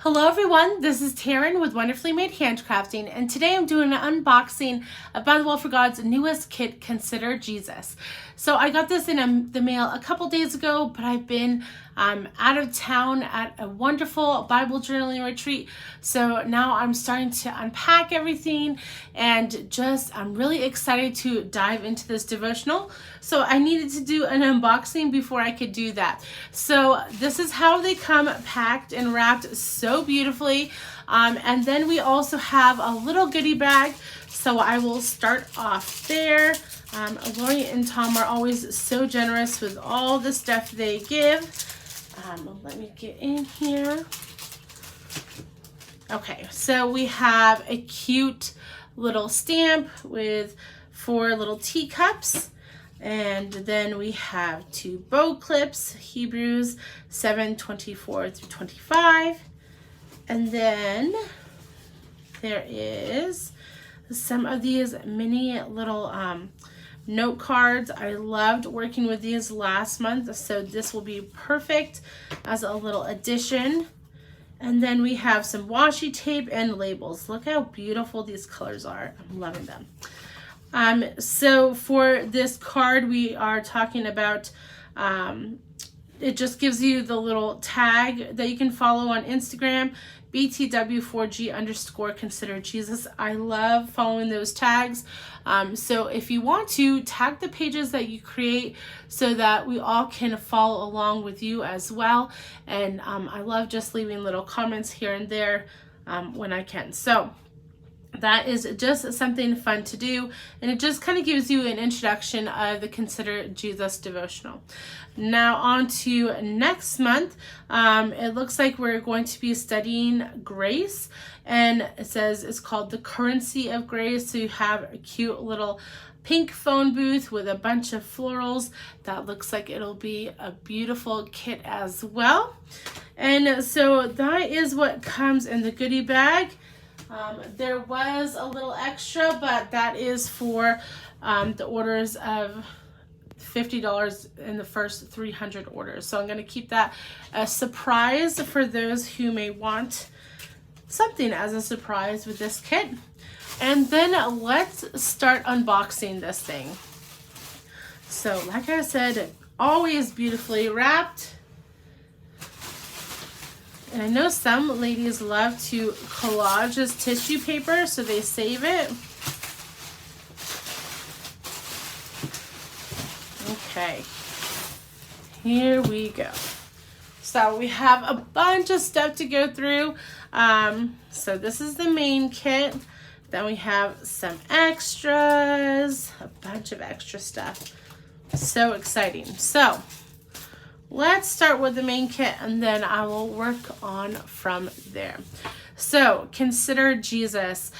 Hello everyone, this is Taryn with Wonderfully Made Handcrafting, and today I'm doing an unboxing of By the Will for God's newest kit, Consider Jesus. So I got this in the mail a couple days ago, but I've been out of town at a wonderful Bible journaling retreat. So now I'm starting to unpack everything and I'm really excited to dive into this devotional. So I needed to do an unboxing before I could do that. So this is how they come packed and wrapped so beautifully. And then we also have a little goodie bag. So I will start off there. Lori and Tom are always so generous with all the stuff they give. Let me get in here. Okay, so we have a cute little stamp with 4 little teacups. And then we have 2 bow clips, Hebrews 7:24 through 25. And then there is some of these mini little note cards. I loved working with these last month, so this will be perfect as a little addition. And then we have some washi tape and labels. Look how beautiful these colors are. I'm loving them. So for this card, we are talking about, it just gives you the little tag that you can follow on Instagram, BTW4G_Consider Jesus. I love following those tags. So if you want to, tag the pages that you create so that we all can follow along with you as well. And I love just leaving little comments here and there when I can. So that is just something fun to do, and it just kind of gives you an introduction of the Consider Jesus devotional. Now on to next month. It looks like we're going to be studying grace, and it says it's called the currency of grace. So you have a cute little pink phone booth with a bunch of florals. That looks like it'll be a beautiful kit as well. And so that is what comes in the goodie bag. There was a little extra, but that is for the orders of $50 in the first 300 orders. So I'm going to keep that a surprise for those who may want something as a surprise with this kit. And then let's start unboxing this thing. So like I said, always beautifully wrapped. And I know some ladies love to collage this tissue paper, so they save it. Okay, here we go. So we have a bunch of stuff to go through. So this is the main kit. Then we have some extras, a bunch of extra stuff. So exciting. So let's start with the main kit, and then I will work on from there. So Consider Jesus.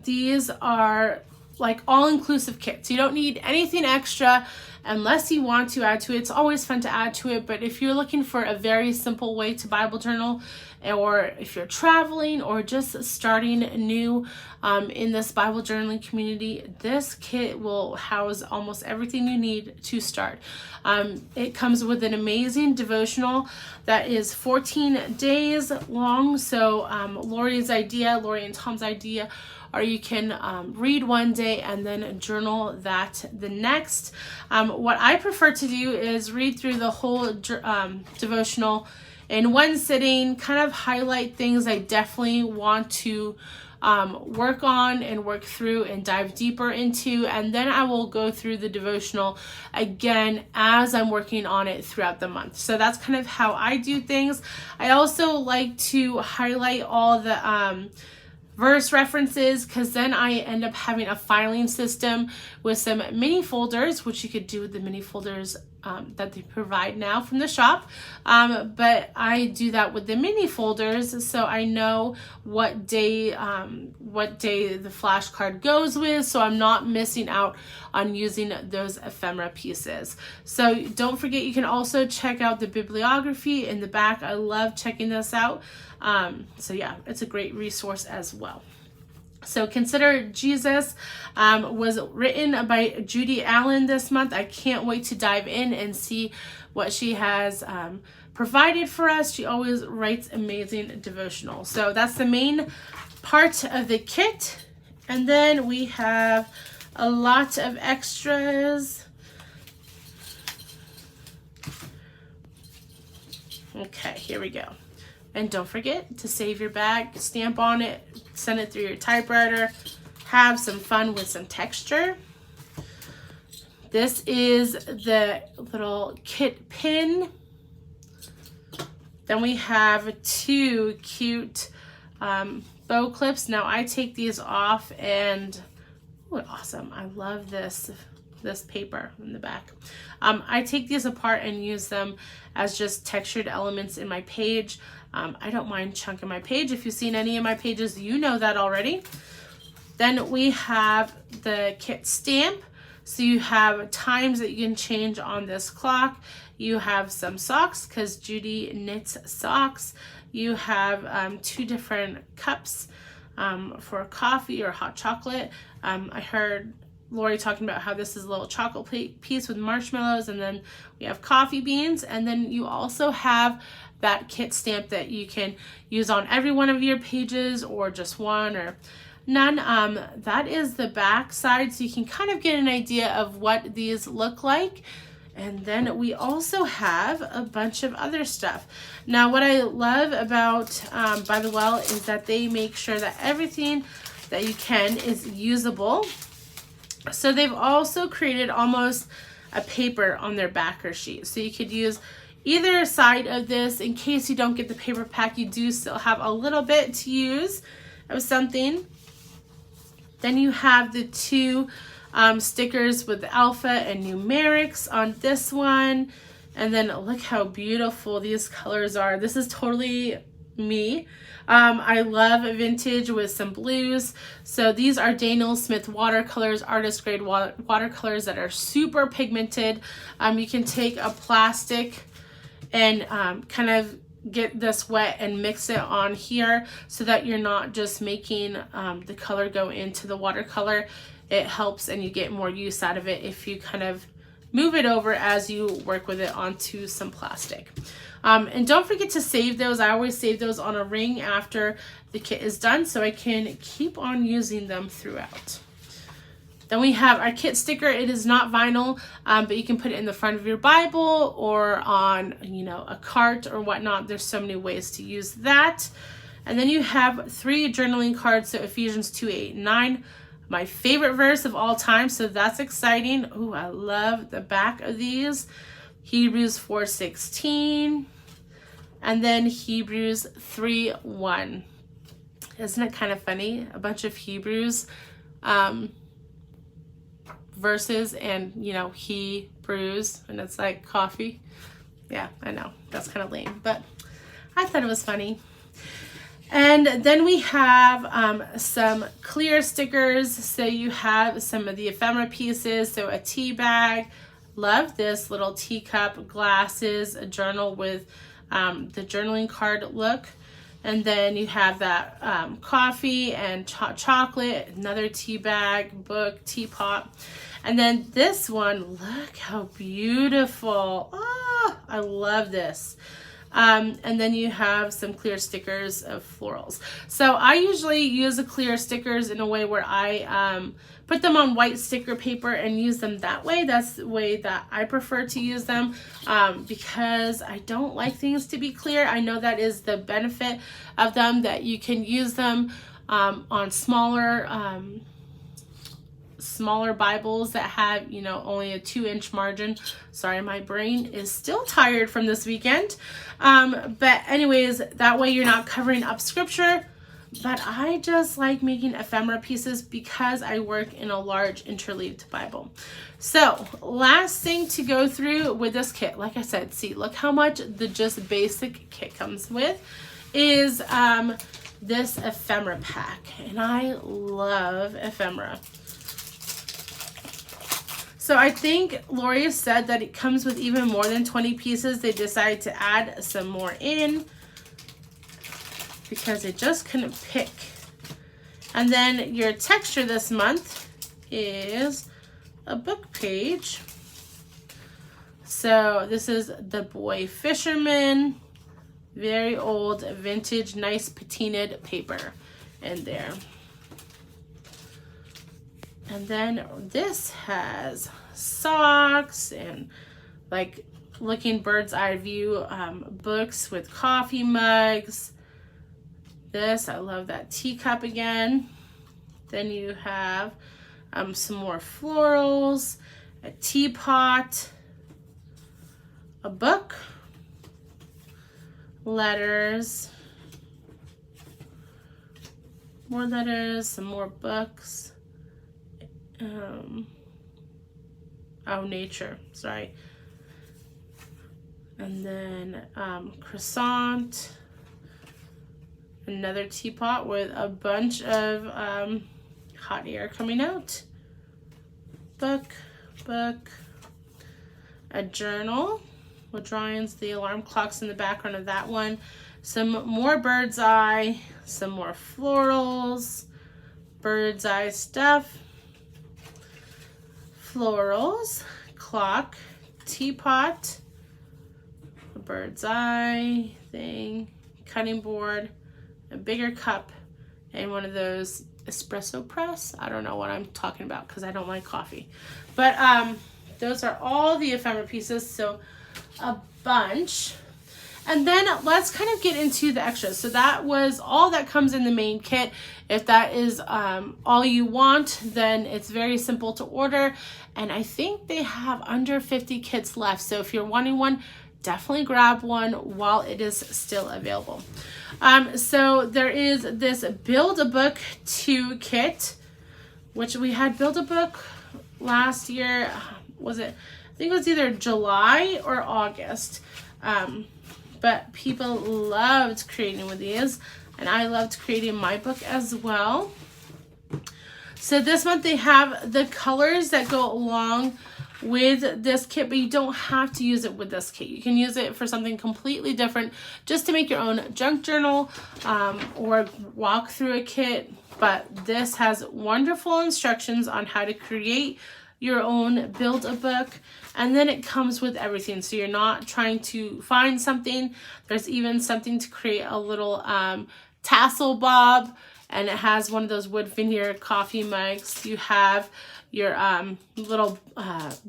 These are like all-inclusive kits. You don't need anything extra unless you want to add to it. It's always fun to add to it, but if you're looking for a very simple way to Bible journal, or if you're traveling or just starting new in this Bible journaling community, this kit will house almost everything you need to start. It comes with an amazing devotional that is 14 days long. So Lori and Tom's idea, or you can read one day and then journal that the next. What I prefer to do is read through the whole devotional in one sitting, kind of highlight things I definitely want to work on and work through and dive deeper into, and then I will go through the devotional again as I'm working on it throughout the month. So that's kind of how I do things. I also like to highlight all the verse references, because then I end up having a filing system with some mini folders, which you could do with the mini folders that they provide now from the shop. But I do that with the mini folders, so I know what day the flashcard goes with, so I'm not missing out on using those ephemera pieces. So don't forget, you can also check out the bibliography in the back. I love checking this out. So yeah, it's a great resource as well. So Consider Jesus was written by Judy Allen this month. I can't wait to dive in and see what she has provided for us. She always writes amazing devotionals. So that's the main part of the kit. And then we have a lot of extras. Okay, here we go. And don't forget to save your bag, stamp on it, send it through your typewriter, have some fun with some texture. This is the little kit pin. Then we have 2 cute bow clips. Now I take these off and, oh, awesome. I love this paper in the back. I take these apart and use them as just textured elements in my page. I don't mind chunking my page. If you've seen any of my pages, you know that already. Then we have the kit stamp. So you have times that you can change on this clock. You have some socks because Judy knits socks. You have 2 different cups for coffee or hot chocolate. I heard Lori talking about how this is a little chocolate piece with marshmallows, and then we have coffee beans, and then you also have that kit stamp that you can use on every one of your pages or just one or none. That is the back side, so you can kind of get an idea of what these look like. And then we also have a bunch of other stuff. Now what I love about By the Well is that they make sure that everything that you can is usable. So they've also created almost a paper on their backer sheet. So you could use either side of this in case you don't get the paper pack. You do still have a little bit to use of something. Then you have the 2 stickers with alpha and numerics on this one. And then look how beautiful these colors are. This is totally me. I love vintage with some blues. So these are Daniel Smith watercolors, artist grade watercolors that are super pigmented. You can take a plastic and kind of get this wet and mix it on here so that you're not just making the color go into the watercolor. It helps and you get more use out of it if you kind of move it over as you work with it onto some plastic. And don't forget to save those. I always save those on a ring after the kit is done so I can keep on using them throughout. Then we have our kit sticker. It is not vinyl, but you can put it in the front of your Bible or on, you know, a cart or whatnot. There's so many ways to use that. And then you have 3 journaling cards. So Ephesians 2, 8, and 9. My favorite verse of all time, so that's exciting. Ooh, I love the back of these. Hebrews 4:16, and then Hebrews 3:1. Isn't it kind of funny? A bunch of Hebrews verses and, you know, Hebrews, and it's like coffee. Yeah, I know, that's kind of lame, but I thought it was funny. And then we have some clear stickers. So you have some of the ephemera pieces. So a tea bag. Love this little teacup, glasses, a journal with the journaling card look. And then you have that coffee and chocolate, another tea bag, book, teapot. And then this one, look how beautiful. Oh, I love this. And then you have some clear stickers of florals. So I usually use the clear stickers in a way where I put them on white sticker paper and use them that way. That's the way that I prefer to use them because I don't like things to be clear. I know that is the benefit of them, that you can use them on smaller Bibles that have, you know, only a 2-inch margin. Sorry, my brain is still tired from this weekend. But anyways, that way you're not covering up scripture. But I just like making ephemera pieces because I work in a large interleaved Bible. So last thing to go through with this kit, like I said, see, look how much the just basic kit comes with, is this ephemera pack. And I love ephemera. So I think Lori said that it comes with even more than 20 pieces. They decided to add some more in because they just couldn't pick And then your texture this month is a book page. So this is The Boy Fisherman, very old, vintage, nice patinaed paper in there. And then this has socks and like looking bird's eye view books with coffee mugs. This, I love that teacup again. Then you have some more florals, a teapot, a book, letters, more letters, some more books. Oh, nature, sorry. And then croissant, another teapot with a bunch of hot air coming out. Book, a journal with drawings, the alarm clocks in the background of that one. Some more bird's eye, some more florals, bird's eye stuff, florals, clock, teapot, a bird's eye thing, cutting board, a bigger cup, and one of those espresso press. I don't know what I'm talking about because I don't like coffee. But those are all the ephemera pieces, so a bunch. And then let's kind of get into the extras. So that was all that comes in the main kit. If that is all you want, then it's very simple to order. And I think they have under 50 kits left. So if you're wanting one, definitely grab one while it is still available. So there is this Build a Book 2 kit, which we had Build a Book last year. Was it? I think it was either July or August. But people loved creating with these, and I loved creating my book as well. So this month they have the colors that go along with this kit, but you don't have to use it with this kit. You can use it for something completely different, just to make your own junk journal or walk through a kit. But this has wonderful instructions on how to create your own Build a Book, and then it comes with everything, so you're not trying to find something. There's even something to create a little tassel bob, and it has one of those wood veneer coffee mugs. You have your little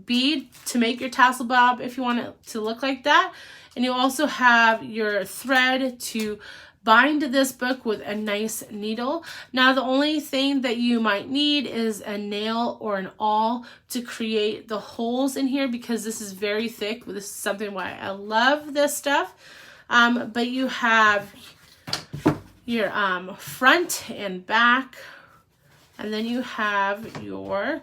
bead to make your tassel bob if you want it to look like that, and you also have your thread to bind this book with a nice needle. Now the only thing that you might need is a nail or an awl to create the holes in here, because this is very thick. This is something why I love this stuff. But you have your front and back, and then you have your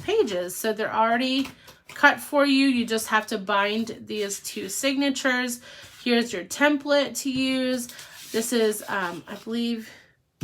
pages. So they're already cut for you. You just have to bind these two signatures. Here's your template to use. This is, I believe,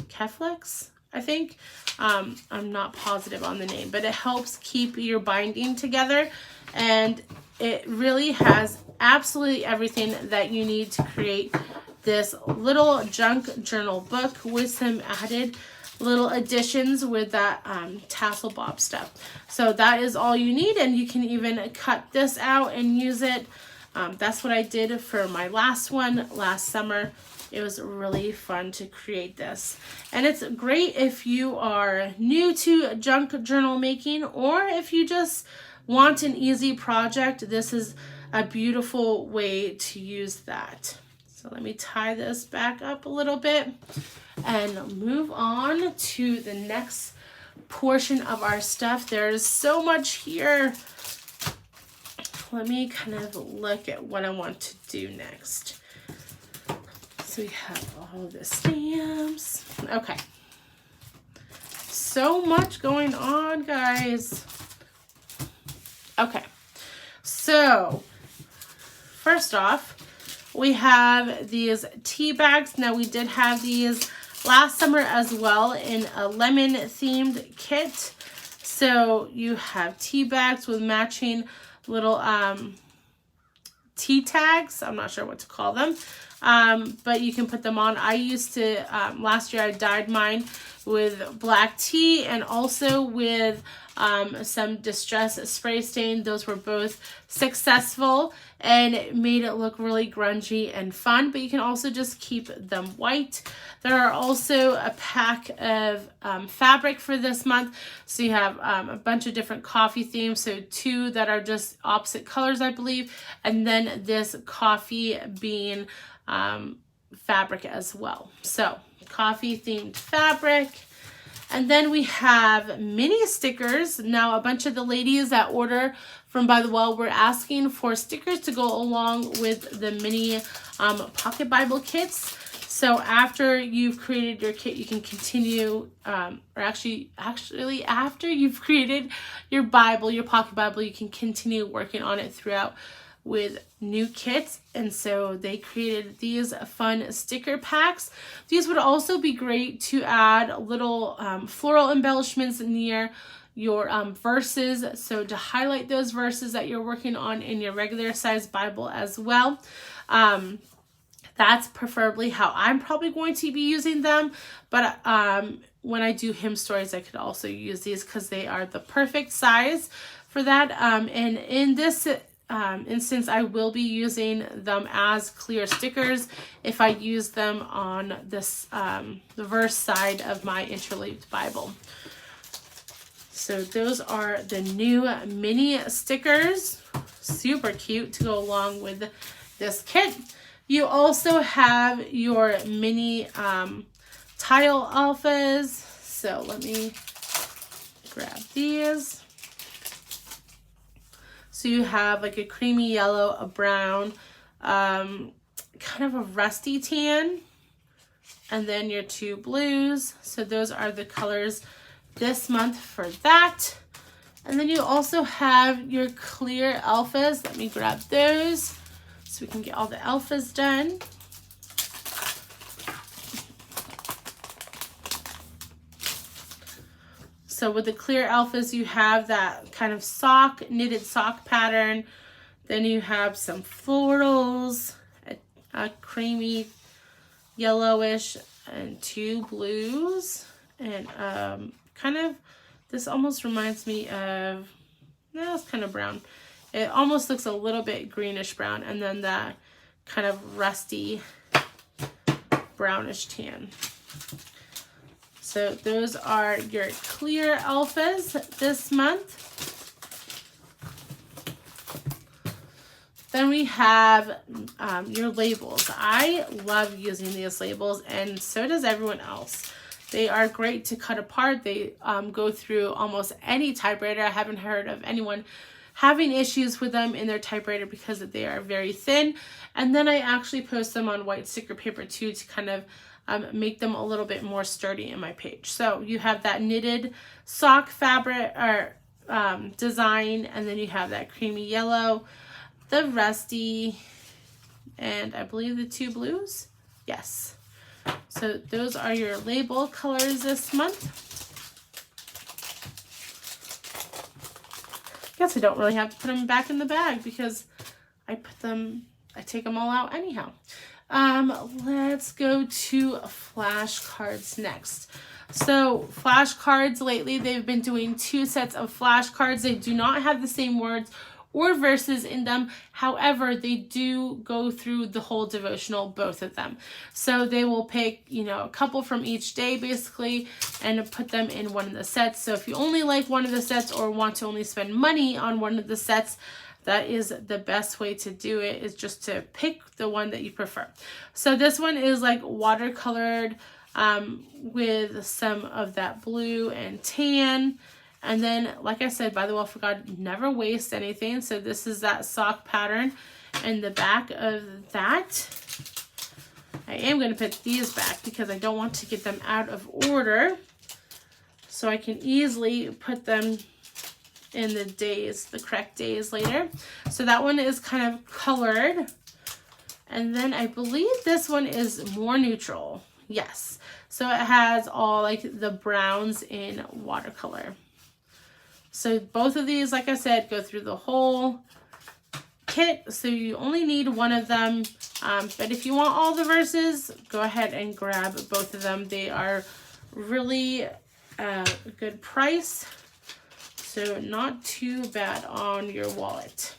Keflex, I think. I'm not positive on the name, but it helps keep your binding together. And it really has absolutely everything that you need to create this little junk journal book with some added little additions with that tassel bob stuff. So that is all you need, and you can even cut this out and use it. That's what I did for my last one last summer. It was really fun to create this. And it's great if you are new to junk journal making, or if you just want an easy project. This is a beautiful way to use that. So let me tie this back up a little bit and move on to the next portion of our stuff. There's so much here. Let me kind of look at what I want to do next. So we have all the stamps. Okay. So much going on, guys. Okay. So, first off, we have these tea bags. Now, we did have these last summer as well in a lemon themed kit. So, you have tea bags with matching little tea tags. I'm not sure what to call them. But you can put them on. I used to, last year I dyed mine with black tea and also with some distress spray stain. Those were both successful and it made it look really grungy and fun, but you can also just keep them white. There are also a pack of fabric for this month. So you have a bunch of different coffee themes. So 2 that are just opposite colors, I believe. And then this coffee bean fabric as well. So coffee themed fabric. And then we have mini stickers. Now, a bunch of the ladies that order from By the Well were asking for stickers to go along with the mini pocket Bible kits. So after you've created your kit, you can continue, or actually after you've created your Bible, your pocket Bible, you can continue working on it throughout with new kits. And so they created these fun sticker packs. These would also be great to add little floral embellishments near your verses, so to highlight those verses that you're working on in your regular size Bible as well. That's preferably how I'm probably going to be using them, but when I do hymn stories, I could also use these because they are the perfect size for that. And in this instance, I will be using them as clear stickers if I use them on this the verse side of my interleaved Bible. So those are the new mini stickers. Super cute to go along with this kit. You also have your mini tile alphas. So let me grab these. So you have like a creamy yellow, a brown, kind of a rusty tan, and then your 2 blues. So those are the colors this month for that. And then you also have your clear alphas. Let me grab those so we can get all the alphas done. So with the clear alphas, you have that kind of knitted sock pattern. Then you have some florals, a creamy yellowish, and 2 blues. And kind of, this almost reminds me of, no, it's kind of brown. It almost looks a little bit greenish brown. And then that kind of rusty brownish tan. So those are your clear alphas this month. Then we have your labels. I love using these labels, and so does everyone else. They are great to cut apart. They go through almost any typewriter. I haven't heard of anyone having issues with them in their typewriter because they are very thin. And then I actually post them on white sticker paper too to kind of make them a little bit more sturdy in my page. So you have that knitted sock fabric or design, and then you have that creamy yellow, the rusty, and I believe the 2 blues. Yes. So those are your label colors this month. Guess I don't really have to put them back in the bag because I take them all out anyhow. Let's go to flashcards next. So flashcards lately, they've been doing 2 sets of flashcards. They do not have the same words or verses in them. However, they do go through the whole devotional, both of them. So they will pick, a couple from each day basically and put them in one of the sets. So if you only like one of the sets or want to only spend money on one of the sets, that is the best way to do it, is just to pick the one that you prefer. So this one is like watercolored with some of that blue and tan. And then, like I said, by the way, I forgot, never waste anything. So this is that sock pattern. And the back of that, I am going to put these back because I don't want to get them out of order. So I can easily put them in the correct days later. So that one is kind of colored. And then I believe this one is more neutral. Yes. So it has all like the browns in watercolor. So both of these, like I said, go through the whole kit, so you only need one of them. But if you want all the verses, go ahead and grab both of them. They are really a good price, so not too bad on your wallet.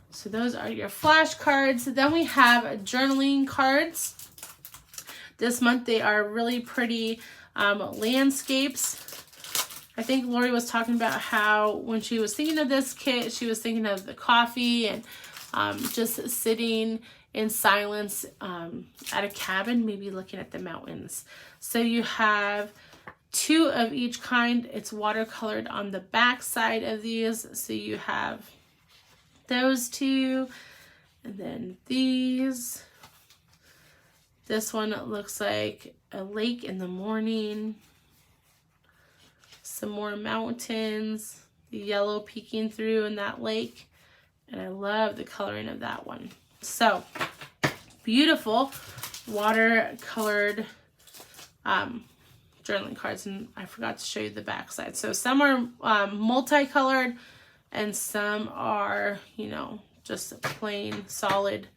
So those are your flashcards. Then we have journaling cards. This month they are really pretty landscapes. I think Lori was talking about how when she was thinking of this kit, she was thinking of the coffee and just sitting in silence at a cabin, maybe looking at the mountains. So you have 2 of each kind. It's watercolored on the back side of these. So you have those 2, and then these. This one looks like a lake in the morning. Some more mountains, the yellow peeking through in that lake. And I love the coloring of that one. So beautiful watercolored journaling cards. And I forgot to show you the back side. So some are multicolored and some are, you know, just plain solid,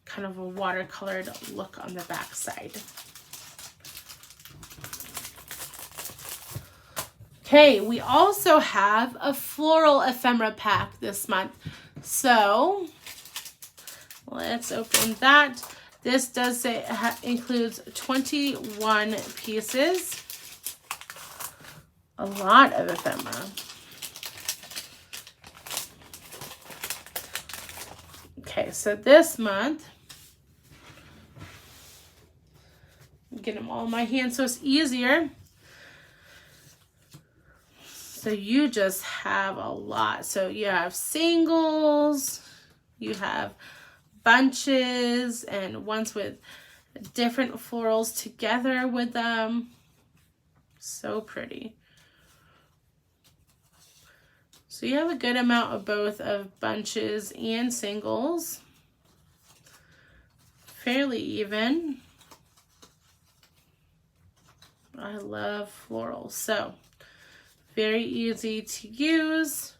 kind of a watercolored look on the back side. Okay, we also have a floral ephemera pack this month. So let's open that. This does say it includes 21 pieces. A lot of ephemera. Okay, so this month, get them all in my hand so it's easier. So you just have a lot. So you have singles, you have bunches, and ones with different florals together with them. So pretty. So you have a good amount of both of bunches and singles. Fairly even. I love florals. So very easy to use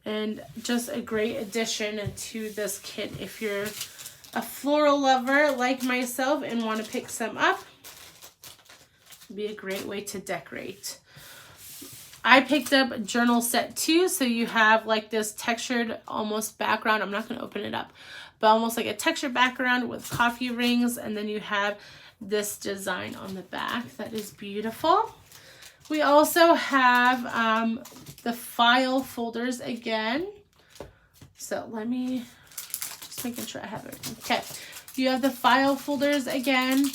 and just a great addition to this kit if you're a floral lover like myself and want to pick some up. It'd be a great way to decorate. I picked up journal set 2, so you have like this textured almost background. I'm not going to open it up, but almost like a textured background with coffee rings, and then you have this design on the back that is beautiful. We also have the file folders again. So let me just making sure I have it. Okay, you have the file folders again,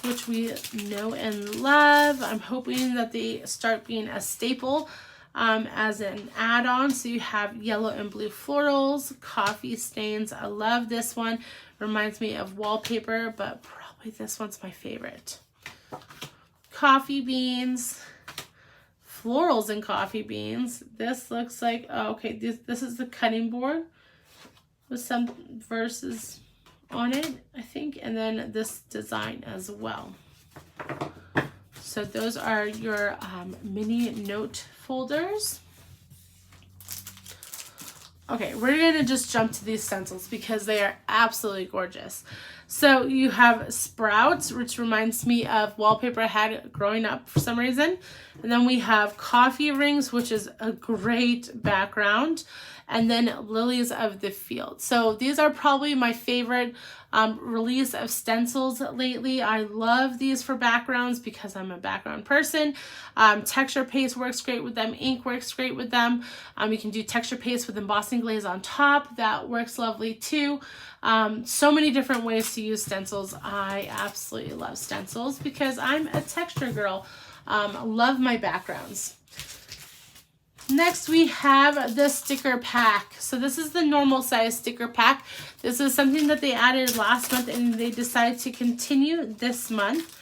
which we know and love. I'm hoping that they start being a staple as an add-on. So you have yellow and blue florals, coffee stains. I love this one. Reminds me of wallpaper, but probably this one's my favorite. Coffee beans, florals and coffee beans. This looks like, oh, okay, this is the cutting board with some verses on it, I think, and then this design as well. So those are your mini note folders. Okay, we're gonna just jump to these stencils because they are absolutely gorgeous. So you have sprouts, which reminds me of wallpaper I had growing up for some reason. And then we have coffee rings, which is a great background. And then lilies of the field. So these are probably my favorite release of stencils lately. I love these for backgrounds because I'm a background person. Texture paste works great with them. Ink works great with them. You can do texture paste with embossing glaze on top. That works lovely too. So many different ways to use stencils. I absolutely love stencils because I'm a texture girl. Love my backgrounds. Next, we have the sticker pack. So this is the normal size sticker pack. This is something that they added last month and they decided to continue this month.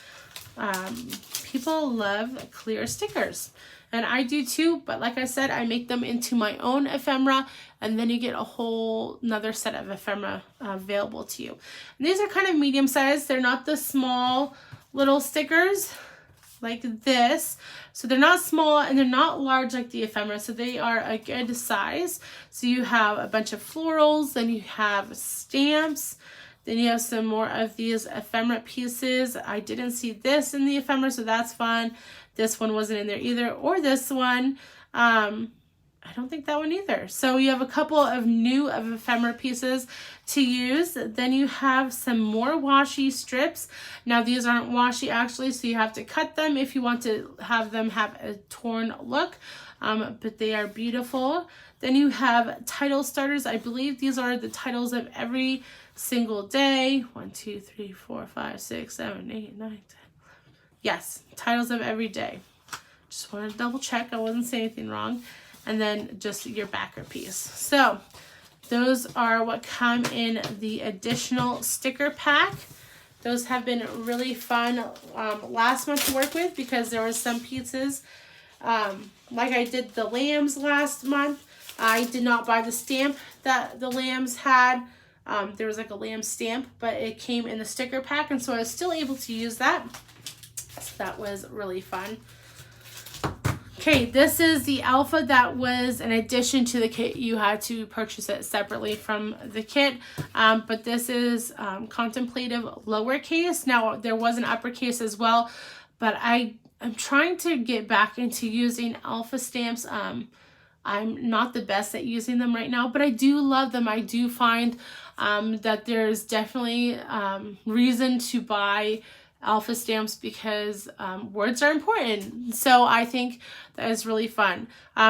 People love clear stickers. And I do too, but like I said, I make them into my own ephemera, and then you get a whole another set of ephemera available to you. And these are kind of medium sized. They're not the small little stickers. like this. So they're not small and they're not large like the ephemera, so they are a good size. So you have a bunch of florals, then you have stamps, then you have some more of these ephemera pieces. I didn't see this in the ephemera, so that's fun. This one wasn't in there either, or this one. I don't think that one either. So you have a couple of new ephemera pieces to use. Then you have some more washi strips. Now these aren't washi actually, so you have to cut them if you want to have them have a torn look. But they are beautiful. Then you have title starters. I believe these are the titles of every single day. 1, 2, 3, 4, 5, 6, 7, 8, 9, 10. Yes, titles of every day. Just wanted to double check I wasn't saying anything wrong. And then just your backer piece. So those are what come in the additional sticker pack. Those have been really fun last month to work with because there were some pieces, like I did the lambs last month. I did not buy the stamp that the lambs had. There was like a lamb stamp, but it came in the sticker pack, and so I was still able to use that. So that was really fun. Okay, this is the alpha that was an addition to the kit. You had to purchase it separately from the kit, but this is contemplative lowercase. Now, there was an uppercase as well, but I'm trying to get back into using alpha stamps. I'm not the best at using them right now, but I do love them. I do find that there's definitely reason to buy alpha stamps because words are important. So I think that is really fun.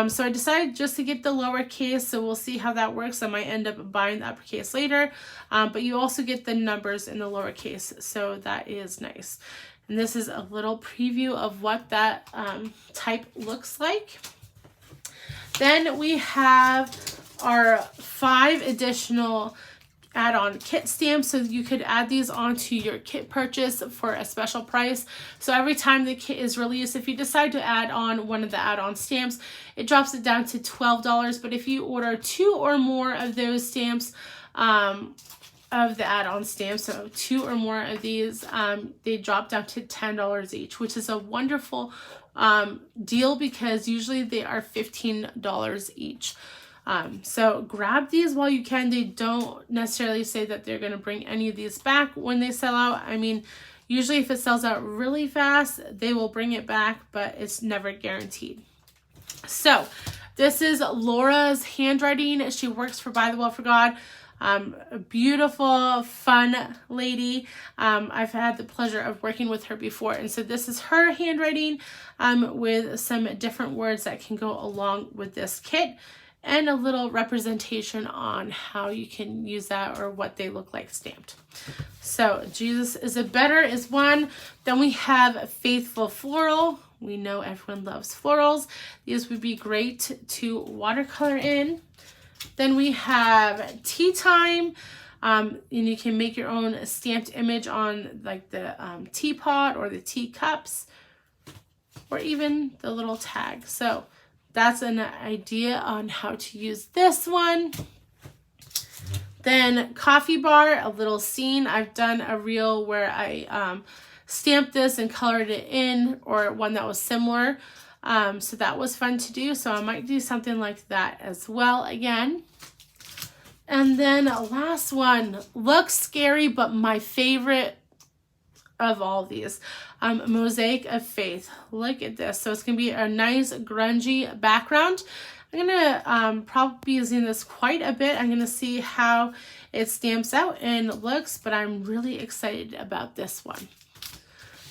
So I decided just to get the lowercase, so we'll see how that works. I might end up buying the uppercase later, but you also get the numbers in the lowercase, so that is nice. And this is a little preview of what that type looks like. Then we have our 5 additional add-on kit stamps, so you could add these onto your kit purchase for a special price. So every time the kit is released, if you decide to add on one of the add-on stamps, it drops it down to $12. But if you order 2 or more of those stamps, of the add-on stamps, so 2 or more of these, they drop down to $10 each, which is a wonderful deal because usually they are $15 each. So grab these while you can. They don't necessarily say that they're going to bring any of these back when they sell out. I mean, usually if it sells out really fast, they will bring it back, but it's never guaranteed. So this is Laura's handwriting. She works for By the Well for God. A beautiful, fun lady. I've had the pleasure of working with her before. And so this is her handwriting with some different words that can go along with this kit, and a little representation on how you can use that or what they look like stamped. So Jesus is a Better is one. Then we have Faithful Floral. We know everyone loves florals. These would be great to watercolor in. Then we have Tea Time. And you can make your own stamped image on like the teapot or the teacups, or even the little tag. So that's an idea on how to use this one. Then Coffee Bar, a little scene. I've done a reel where I stamped this and colored it in, or one that was similar. So that was fun to do. So I might do something like that as well again. And then last one, looks scary, but my favorite of all these, Mosaic of Faith. Look at this. So it's going to be a nice grungy background. I'm going to probably be using this quite a bit. I'm going to see how it stamps out and looks, but I'm really excited about this one.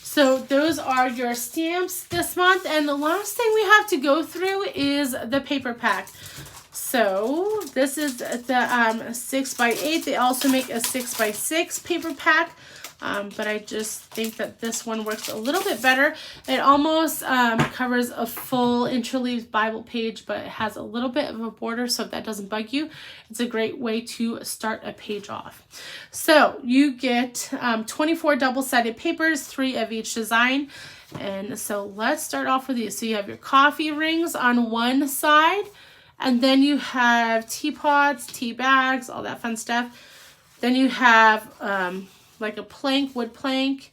So those are your stamps this month. And the last thing we have to go through is the paper pack. So this is the 6x8. They also make a 6x6 paper pack. But I just think that this one works a little bit better. It almost covers a full interleaved Bible page, but it has a little bit of a border, so if that doesn't bug you, it's a great way to start a page off. So you get 24 double-sided papers, 3 of each design. And so let's start off with these. So you have your coffee rings on one side, and then you have teapots, tea bags, all that fun stuff. Then you have like a plank, wood plank,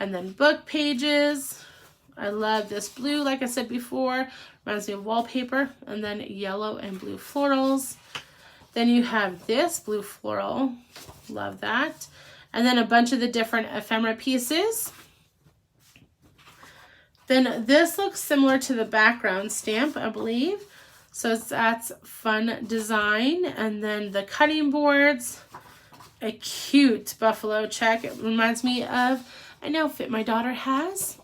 and then book pages, I love this blue, like I said before, reminds me of wallpaper, and then yellow and blue florals. Then you have this blue floral, love that. And then a bunch of the different ephemera pieces. Then this looks similar to the background stamp, I believe. So that's fun design. And then the cutting boards, a cute buffalo check. It reminds me of an outfit my daughter has.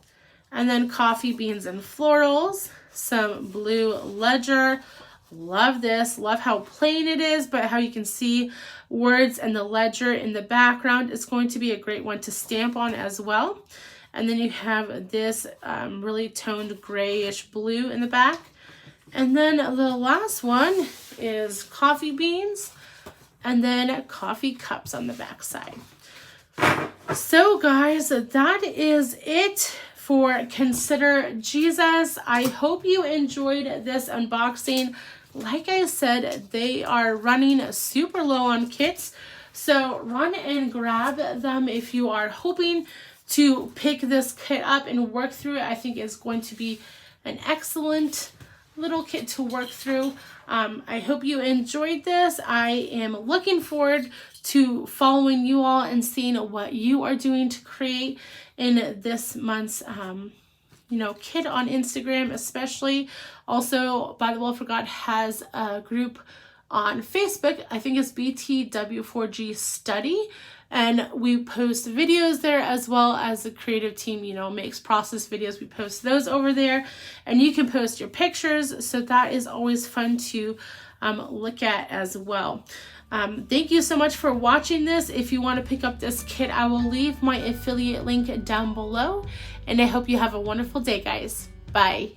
And then coffee beans and florals, some blue ledger. Love this. Love how plain it is, but how you can see words and the ledger in the background. It's going to be a great one to stamp on as well. And then you have this really toned grayish blue in the back. And then the last one is coffee beans and then coffee cups on the back side. So guys, that is it for Consider Jesus. I hope you enjoyed this unboxing. Like I said, they are running super low on kits, so run and grab them if you are hoping to pick this kit up and work through it. I think it's going to be an excellent little kit to work through. I hope you enjoyed this. I am looking forward to following you all and seeing what you are doing to create in this month's kit on Instagram, especially. Also, By the Will for God has a group on Facebook. I think it's BTW4G Study. And we post videos there, as well as the creative team, makes process videos. We post those over there, and you can post your pictures. So that is always fun to look at as well. Thank you so much for watching this. If you want to pick up this kit, I will leave my affiliate link down below. And I hope you have a wonderful day, guys. Bye.